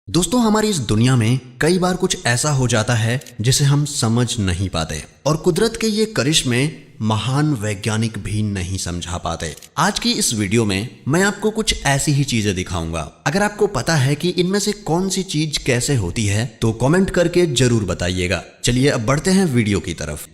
दोस्तों, हमारी इस दुनिया में कई बार कुछ ऐसा हो जाता है जिसे हम समझ नहीं पाते और कुदरत के ये करिश्मे महान वैज्ञानिक भी नहीं समझा पाते। आज की इस वीडियो में मैं आपको कुछ ऐसी ही चीजें दिखाऊंगा। अगर आपको पता है कि इनमें से कौन सी चीज कैसे होती है तो कमेंट करके जरूर बताइएगा। चलिए अब बढ़ते हैं वीडियो की तरफ।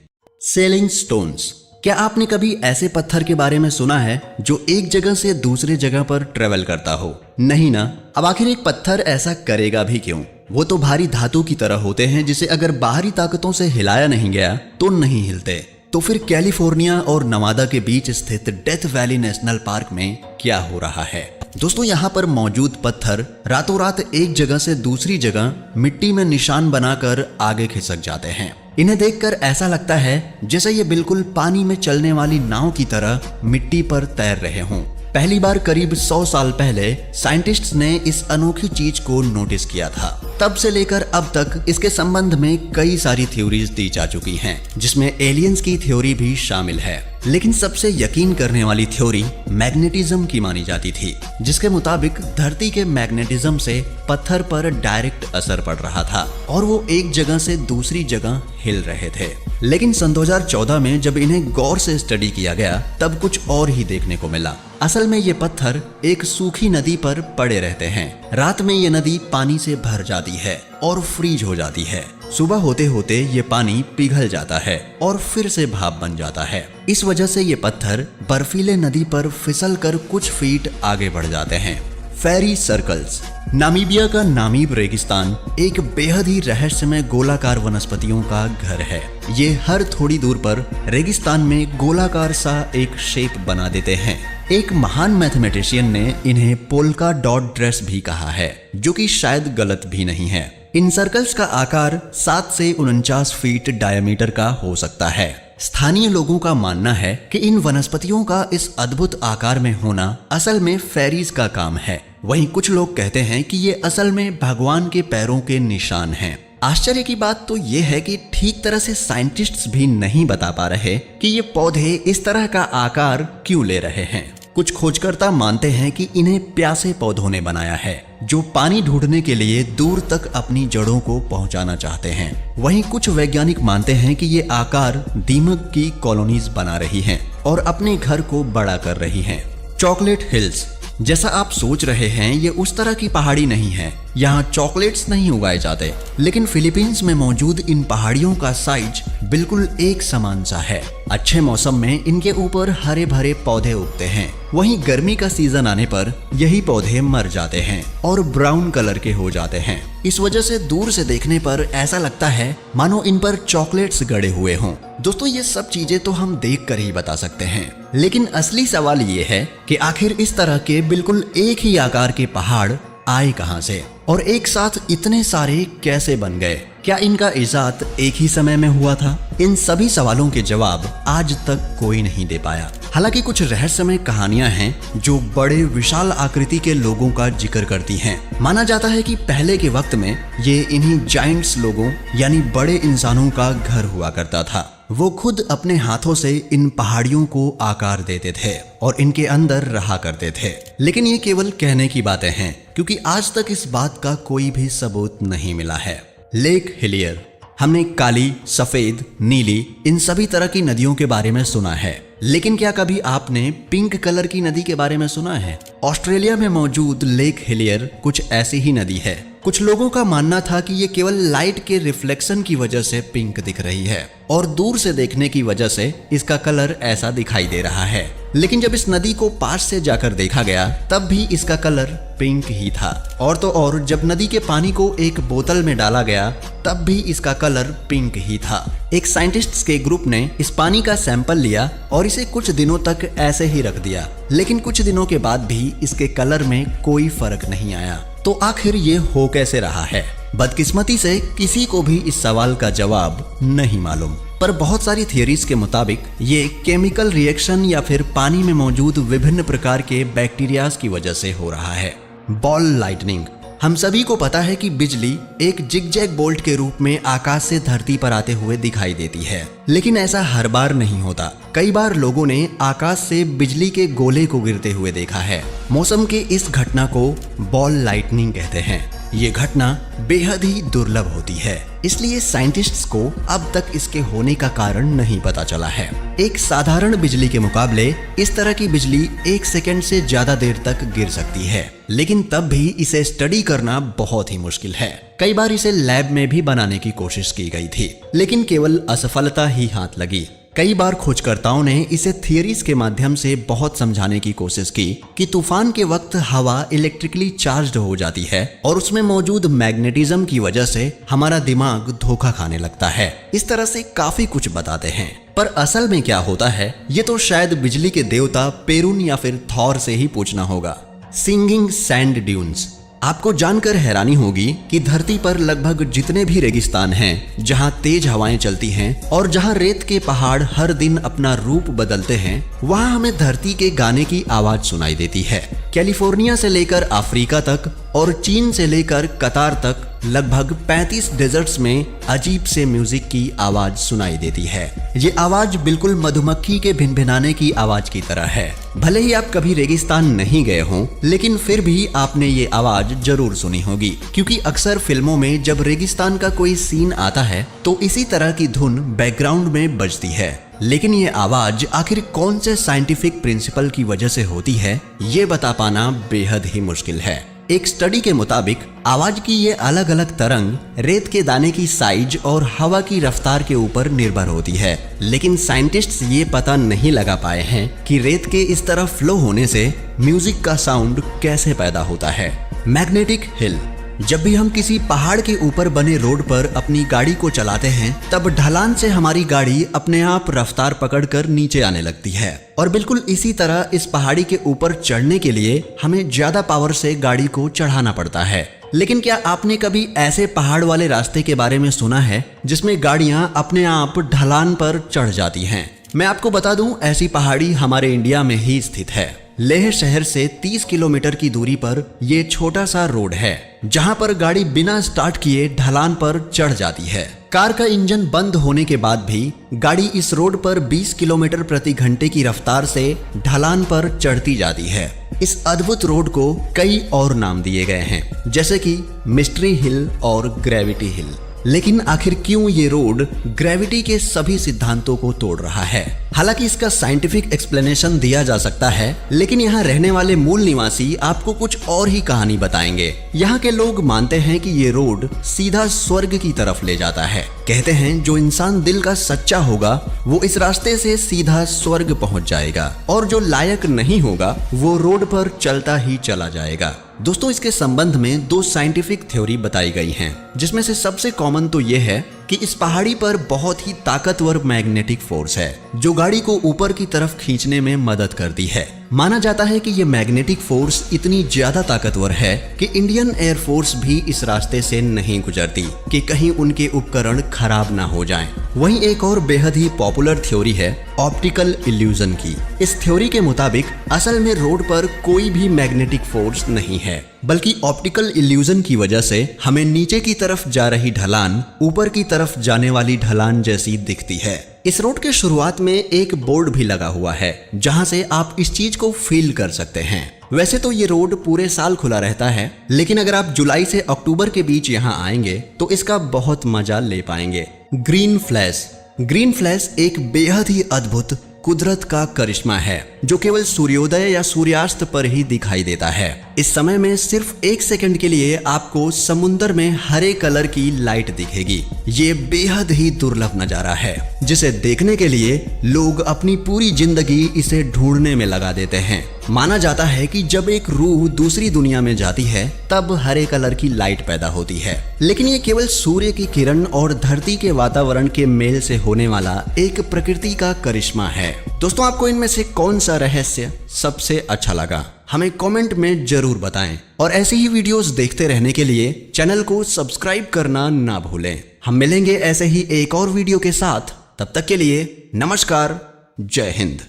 Selling stones. क्या आपने कभी ऐसे पत्थर के बारे में सुना है जो एक जगह से दूसरे जगह पर ट्रेवल करता हो? नहीं ना। अब आखिर एक पत्थर ऐसा करेगा भी क्यों? वो तो भारी धातु की तरह होते हैं जिसे अगर बाहरी ताकतों से हिलाया नहीं गया तो नहीं हिलते। तो फिर कैलिफोर्निया और नवादा के बीच स्थित डेथ वैली नेशनल पार्क में क्या हो रहा है? दोस्तों, यहाँ पर मौजूद पत्थर रातों रात एक जगह से दूसरी जगह मिट्टी में निशान बनाकर आगे खिसक जाते हैं। इन्हें देखकर ऐसा लगता है जैसे ये बिल्कुल पानी में चलने वाली नाव की तरह मिट्टी पर तैर रहे हों। पहली बार करीब 100 साल पहले साइंटिस्ट्स ने इस अनोखी चीज को नोटिस किया था। तब से लेकर अब तक इसके संबंध में कई सारी थ्योरीज दी जा चुकी हैं, जिसमें एलियंस की थ्योरी भी शामिल है। लेकिन सबसे यकीन करने वाली थ्योरी मैग्नेटिज्म की मानी जाती थी, जिसके मुताबिक धरती के मैग्नेटिज्म से पत्थर पर डायरेक्ट असर पड़ रहा था और वो एक जगह से दूसरी जगह हिल रहे थे। लेकिन सन 2014 में जब इन्हें गौर से स्टडी किया गया तब कुछ और ही देखने को मिला। असल में ये पत्थर एक सूखी नदी पर पड़े रहते हैं। रात में ये नदी पानी से भर जाती है और फ्रीज हो जाती है। सुबह होते होते ये पानी पिघल जाता है और फिर से भाप बन जाता है। इस वजह से ये पत्थर बर्फीले नदी पर फिसल कर कुछ फीट आगे बढ़ जाते हैं। फेरी सर्कल्स। नामीबिया का नामीब रेगिस्तान एक बेहद ही रहस्यमय गोलाकार वनस्पतियों का घर है। ये हर थोड़ी दूर पर रेगिस्तान में गोलाकार सा एक शेप बना देते हैं। एक महान मैथमेटिशियन ने इन्हें पोल्का डॉट ड्रेस भी कहा है, जो कि शायद गलत भी नहीं है। इन सर्कल्स का आकार 7 से 49 फीट डायमीटर का हो सकता है। स्थानीय लोगों का मानना है कि इन वनस्पतियों का इस अद्भुत आकार में होना असल में फेरीज का काम है। वहीं कुछ लोग कहते हैं कि ये असल में भगवान के पैरों के निशान हैं। आश्चर्य की बात तो ये है कि ठीक तरह से साइंटिस्ट्स भी नहीं बता पा रहे कि ये पौधे इस तरह का आकार क्यों ले रहे हैं। कुछ खोजकर्ता मानते हैं कि इन्हें प्यासे पौधों ने बनाया है, जो पानी ढूंढने के लिए दूर तक अपनी जड़ों को पहुंचाना चाहते हैं। वहीं कुछ वैज्ञानिक मानते हैं कि ये आकार दीमक की कॉलोनीज बना रही हैं और अपने घर को बड़ा कर रही हैं। Chocolate hills. जैसा आप सोच रहे हैं, ये उस तरह की पहाड़ी नहीं है। यहाँ चॉकलेट्स नहीं उगाए जाते, लेकिन फिलीपींस में मौजूद इन पहाड़ियों का साइज बिल्कुल एक समान सा है। अच्छे मौसम में इनके ऊपर हरे भरे पौधे उगते हैं। वहीं गर्मी का सीजन आने पर यही पौधे मर जाते हैं और ब्राउन कलर के हो जाते हैं। इस वजह से दूर से देखने पर ऐसा लगता है मानो इन पर चॉकलेट्स गड़े हुए हों। दोस्तों, ये सब चीजें तो हम देख कर ही बता सकते हैं, लेकिन असली सवाल ये है कि आखिर इस तरह के बिल्कुल एक ही आकार के पहाड़ आए कहां से और एक साथ इतने सारे कैसे बन गए? क्या इनका इजाद एक ही समय में हुआ था? इन सभी सवालों के जवाब आज तक कोई नहीं दे पाया। हालांकि कुछ रहस्यमय कहानियां हैं जो बड़े विशाल आकृति के लोगों का जिक्र करती हैं। माना जाता है कि पहले के वक्त में ये इन्हीं जायंट्स लोगों यानी बड़े इंसानों का घर हुआ करता था। वो खुद अपने हाथों से इन पहाड़ियों को आकार देते थे और इनके अंदर रहा करते थे। लेकिन ये केवल कहने की बातें हैं, क्योंकि आज तक इस बात का कोई भी सबूत नहीं मिला है। Lake Hillier. हमने काली, सफेद, नीली इन सभी तरह की नदियों के बारे में सुना है, लेकिन क्या कभी आपने पिंक कलर की नदी के बारे में सुना है? ऑस्ट्रेलिया में मौजूद लेक हिलियर कुछ ऐसी ही नदी है। कुछ लोगों का मानना था कि ये केवल लाइट के रिफ्लेक्शन की वजह से पिंक दिख रही है और दूर से देखने की वजह से इसका कलर ऐसा दिखाई दे रहा है। लेकिन जब इस नदी को पास से जाकर देखा गया तब भी इसका कलर पिंक ही था। और तो और जब नदी के पानी को एक बोतल में डाला गया तब भी इसका कलर पिंक ही था। एक साइंटिस्ट्स के ग्रुप ने इस पानी का सैंपल लिया और इसे कुछ दिनों तक ऐसे ही रख दिया, लेकिन कुछ दिनों के बाद भी इसके कलर में कोई फर्क नहीं आया। तो आखिर ये हो कैसे रहा है? बदकिस्मती से किसी को भी इस सवाल का जवाब नहीं मालूम, पर बहुत सारी थियरीज के मुताबिक ये केमिकल रिएक्शन या फिर पानी में मौजूद विभिन्न प्रकार के बैक्टीरियाज की वजह से हो रहा है। Ball lightning. हम सभी को पता है कि बिजली एक जिगजैग बोल्ट के रूप में आकाश से धरती पर आते हुए दिखाई देती है, लेकिन ऐसा हर बार नहीं होता। कई बार लोगों ने आकाश से बिजली के गोले को गिरते हुए देखा है। मौसम के इस घटना को बॉल लाइटनिंग कहते हैं। ये घटना बेहद ही दुर्लभ होती है, इसलिए साइंटिस्ट्स को अब तक इसके होने का कारण नहीं पता चला है। एक साधारण बिजली के मुकाबले इस तरह की बिजली 1 सेकंड से ज्यादा देर तक गिर सकती है, लेकिन तब भी इसे स्टडी करना बहुत ही मुश्किल है। कई बार इसे लैब में भी बनाने की कोशिश की गई थी, लेकिन केवल असफलता ही हाथ लगी। कई बार खोजकर्ताओं ने इसे थियरीज के माध्यम से बहुत समझाने की कोशिश की कि तूफान के वक्त हवा इलेक्ट्रिकली चार्ज्ड हो जाती है और उसमें मौजूद मैग्नेटिज्म की वजह से हमारा दिमाग धोखा खाने लगता है। इस तरह से काफी कुछ बताते हैं, पर असल में क्या होता है ये तो शायद बिजली के देवता पेरुन या फिर थॉर से ही पूछना होगा। Singing sand dunes. आपको जानकर हैरानी होगी कि धरती पर लगभग जितने भी रेगिस्तान हैं, जहां तेज हवाएं चलती हैं और जहां रेत के पहाड़ हर दिन अपना रूप बदलते हैं, वहां हमें धरती के गाने की आवाज सुनाई देती है। कैलिफोर्निया से लेकर अफ्रीका तक और चीन से लेकर कतार तक लगभग 35 डेजर्ट्स में अजीब से म्यूजिक की आवाज सुनाई देती है। ये आवाज बिल्कुल मधुमक्खी के भिनभिनाने की आवाज की तरह है। भले ही आप कभी रेगिस्तान नहीं गए हों, लेकिन फिर भी आपने ये आवाज जरूर सुनी होगी, क्योंकि अक्सर फिल्मों में जब रेगिस्तान का कोई सीन आता है तो इसी तरह की धुन बैकग्राउंड में बजती है। लेकिन ये आवाज आखिर कौन से साइंटिफिक प्रिंसिपल की वजह से होती है, ये बता पाना बेहद ही मुश्किल है। एक स्टडी के मुताबिक आवाज की ये अलग अलग तरंग रेत के दाने की साइज और हवा की रफ्तार के ऊपर निर्भर होती है, लेकिन साइंटिस्ट्स ये पता नहीं लगा पाए हैं कि रेत के इस तरह फ्लो होने से म्यूजिक का साउंड कैसे पैदा होता है। Magnetic hill. जब भी हम किसी पहाड़ के ऊपर बने रोड पर अपनी गाड़ी को चलाते हैं, तब ढलान से हमारी गाड़ी अपने आप रफ्तार पकड़कर नीचे आने लगती है, और बिल्कुल इसी तरह इस पहाड़ी के ऊपर चढ़ने के लिए हमें ज्यादा पावर से गाड़ी को चढ़ाना पड़ता है। लेकिन क्या आपने कभी ऐसे पहाड़ वाले रास्ते के बारे में सुना है जिसमें गाड़ियां अपने आप ढलान पर चढ़ जाती हैं? मैं आपको बता दूं, ऐसी पहाड़ी हमारे इंडिया में ही स्थित है। लेह शहर से 30 किलोमीटर की दूरी पर ये छोटा सा रोड है, जहां पर गाड़ी बिना स्टार्ट किए ढलान पर चढ़ जाती है। कार का इंजन बंद होने के बाद भी गाड़ी इस रोड पर 20 किलोमीटर प्रति घंटे की रफ्तार से ढलान पर चढ़ती जाती है। इस अद्भुत रोड को कई और नाम दिए गए हैं, जैसे कि मिस्ट्री हिल और ग्रेविटी हिल। लेकिन आखिर क्यों ये रोड ग्रेविटी के सभी सिद्धांतों को तोड़ रहा है? हालांकि इसका साइंटिफिक एक्सप्लेनेशन दिया जा सकता है, लेकिन यहाँ रहने वाले मूल निवासी आपको कुछ और ही कहानी बताएंगे। यहाँ के लोग मानते हैं कि ये रोड सीधा स्वर्ग की तरफ ले जाता है। कहते हैं जो इंसान दिल का सच्चा होगा वो इस रास्ते से सीधा स्वर्ग पहुंच जाएगा, और जो लायक नहीं होगा वो रोड पर चलता ही चला जाएगा। दोस्तों, इसके संबंध में 2 साइंटिफिक थ्योरी बताई गई हैं, जिसमें से सबसे कॉमन तो ये है कि इस पहाड़ी पर बहुत ही ताकतवर मैग्नेटिक फोर्स है, जो गाड़ी को ऊपर की तरफ खींचने में मदद करती है। माना जाता है कि ये मैग्नेटिक फोर्स इतनी ज्यादा ताकतवर है कि इंडियन एयरफोर्स भी इस रास्ते से नहीं गुजरती कि कहीं उनके उपकरण खराब ना हो जाएं। वहीं एक और बेहद ही पॉपुलर थ्योरी है ऑप्टिकल इल्यूजन की। इस थ्योरी के मुताबिक असल में रोड पर कोई भी मैग्नेटिक फोर्स नहीं है, बल्कि ऑप्टिकल इल्यूजन की वजह से हमें नीचे की तरफ जा रही ढलान ऊपर की तरफ जाने वाली ढलान जैसी दिखती है। इस रोड के शुरुआत में एक बोर्ड भी लगा हुआ है, जहां से आप इस चीज को फील कर सकते हैं। वैसे तो ये रोड पूरे साल खुला रहता है, लेकिन अगर आप जुलाई से अक्टूबर के बीच यहाँ आएंगे तो इसका बहुत मजा ले पाएंगे। Green flash. ग्रीन फ्लैश एक बेहद ही अद्भुत कुदरत का करिश्मा है, जो केवल सूर्योदय या सूर्यास्त पर ही दिखाई देता है। इस समय में सिर्फ 1 सेकंड के लिए आपको समुद्र में हरे कलर की लाइट दिखेगी। ये बेहद ही दुर्लभ नजारा है, जिसे देखने के लिए लोग अपनी पूरी जिंदगी इसे ढूंढने में लगा देते हैं। माना जाता है कि जब एक रूह दूसरी दुनिया में जाती है तब हरे कलर की लाइट पैदा होती है, लेकिन ये केवल सूर्य की किरण और धरती के वातावरण के मेल से होने वाला एक प्रकृति का करिश्मा है। दोस्तों, आपको इनमें से कौन सा रहस्य सबसे अच्छा लगा, हमें कमेंट में जरूर बताएं, और ऐसी ही वीडियोस देखते रहने के लिए चैनल को सब्सक्राइब करना ना भूलें। हम मिलेंगे ऐसे ही एक और वीडियो के साथ, तब तक के लिए नमस्कार, जय हिंद।